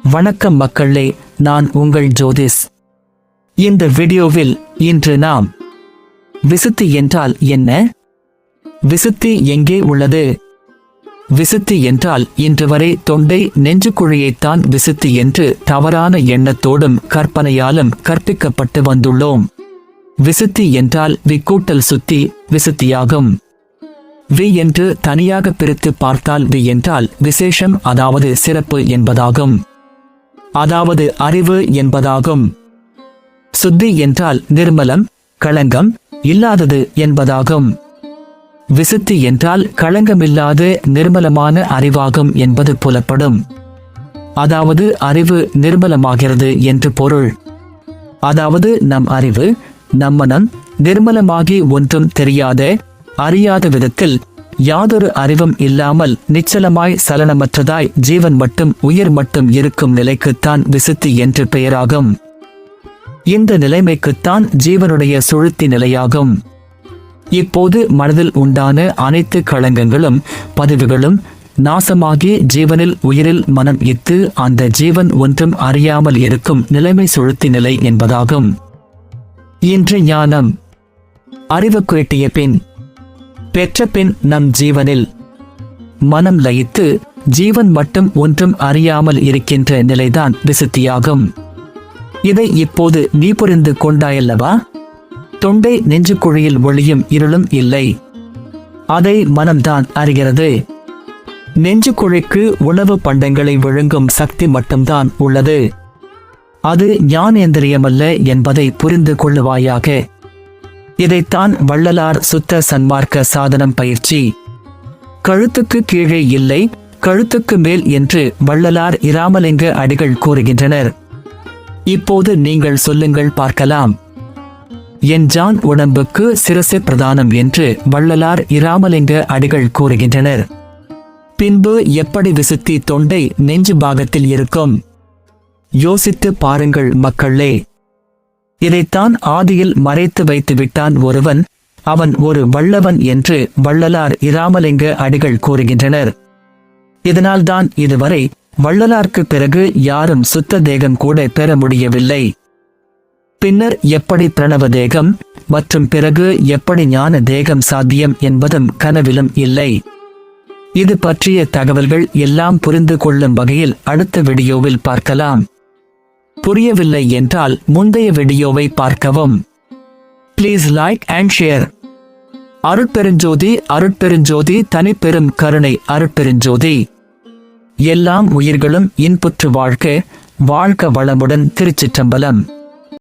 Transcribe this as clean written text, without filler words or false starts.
வணக்கம் மக்களே, நான் உங்கள் ஜோதிஸ். இந்த வீடியோவில் இன்று நாம் விசுத்தி என்றால் என்ன, விசுத்தி எங்கே உள்ளது, விசுத்தி என்றால் இன்று வரை தொண்டை நெஞ்சுக்குழியைத்தான் விசுத்தி என்று தவறான எண்ணத்தோடும் கற்பனையாலும் கற்பிக்கப்பட்டு வந்துள்ளோம். விசுத்தி என்றால் விக்கூட்டல் சுத்தி விசுத்தியாகும். வி என்று தனியாக பிரித்து பார்த்தால் வி என்றால் விசேஷம், அதாவது சிறப்பு என்பதாகும், அதாவது அறிவு என்பதாகும். சுத்தி என்றால் நிர்மலம், களங்கம் இல்லாதது என்பதாகும். விசுத்தி என்றால் களங்கமில்லாத நிர்மலமான அறிவாகும் என்பது புலப்படும். அதாவது அறிவு நிர்மலமாகிறது என்று பொருள். அதாவது நம் அறிவு, நம் மனம் நிர்மலமாகி ஒன்றும் தெரியாத அறியாத விதத்தில் யாதொரு அறிவும் இல்லாமல் நிச்சலமாய் சலனமற்றதாய் ஜீவன் மட்டும் உயிர் மட்டும் இருக்கும் நிலைக்குத்தான் விசுத்தி என்று பெயராகும். இந்த நிலைமைக்குத்தான் ஜீவனுடைய சுழுத்தி நிலையாகும். இப்போது மனதில் உண்டான அனைத்து களங்கங்களும் பதிவுகளும் நாசமாகி ஜீவனில் உயிரில் மனம் இத்து அந்த ஜீவன் ஒன்றும் அறியாமல் இருக்கும் நிலைமை சுழுத்தி நிலை என்பதாகும். இன்று ஞானம் அறிவு குரட்டிய பின் பெற்ற பின் நம் ஜீவனில் மனம் லயித்து ஜீவன் மட்டும் ஒன்றும் அறியாமல் இருக்கின்ற நிலைதான் விசுத்தியாகும். இதை இப்போது நீ புரிந்து கொண்டாயல்லவா? தொண்டை நெஞ்சுக்குழியில் ஒளியும் இருளும் இல்லை, அதை மனம்தான் அறிகிறது. நெஞ்சுக்குழிக்கு உணவு பண்டங்களை விழுங்கும் சக்தி மட்டும்தான் உள்ளது, அது ஞானேந்திரியமல்ல என்பதை புரிந்து கொள்ளுவாயாக. இதைத்தான் வள்ளலார் சுத்த சன்மார்க்க சாதனம் பயிற்சி கழுத்துக்கு கீழே இல்லை கழுத்துக்கு மேல் என்று வள்ளலார் இராமலிங்க அடிகள் கூறுகின்றனர். இப்போது நீங்கள் சொல்லுங்கள் பார்க்கலாம். என் ஜான் உடம்புக்கு சிரசு பிரதானம் என்று வள்ளலார் இராமலிங்க அடிகள் கூறுகின்றனர். பின்பு எப்படி விசுத்தி தொண்டை நெஞ்சு பாகத்தில் இருக்கும்? யோசித்து பாருங்கள் மக்களே. இதைத்தான் ஆதியில் மறைத்து வைத்து விட்டான் ஒருவன், அவன் ஒரு வள்ளவன் என்று வள்ளலார் இராமலிங்க அடிகள் கூறுகின்றனர். இதனால்தான் இதுவரை வள்ளலார்க்கு பிறகு யாரும் சுத்த தேகம் கூட பெற முடியவில்லை. பின்னர் எப்படி பிரணவ தேகம் மற்றும் பிறகு எப்படி ஞான தேகம் சாத்தியம் என்பதும் கனவிலும் இல்லை. இது பற்றிய தகவல்கள் எல்லாம் புரிந்து கொள்ளும் வகையில் அடுத்த வீடியோவில் பார்க்கலாம். புரியவில்லை என்றால் முந்தைய வீடியோவை பார்க்கவும். Please like and share. அருட்பெருஞ்சோதி அருட்பெருஞ்சோதி தனிப்பெரும் கருணை அருட்பெருஞ்சோதி. எல்லாம் உயிர்களும் இன்புற்று வாழ்க, வாழ்க வளமுடன். திருச்சிற்றம்பலம்.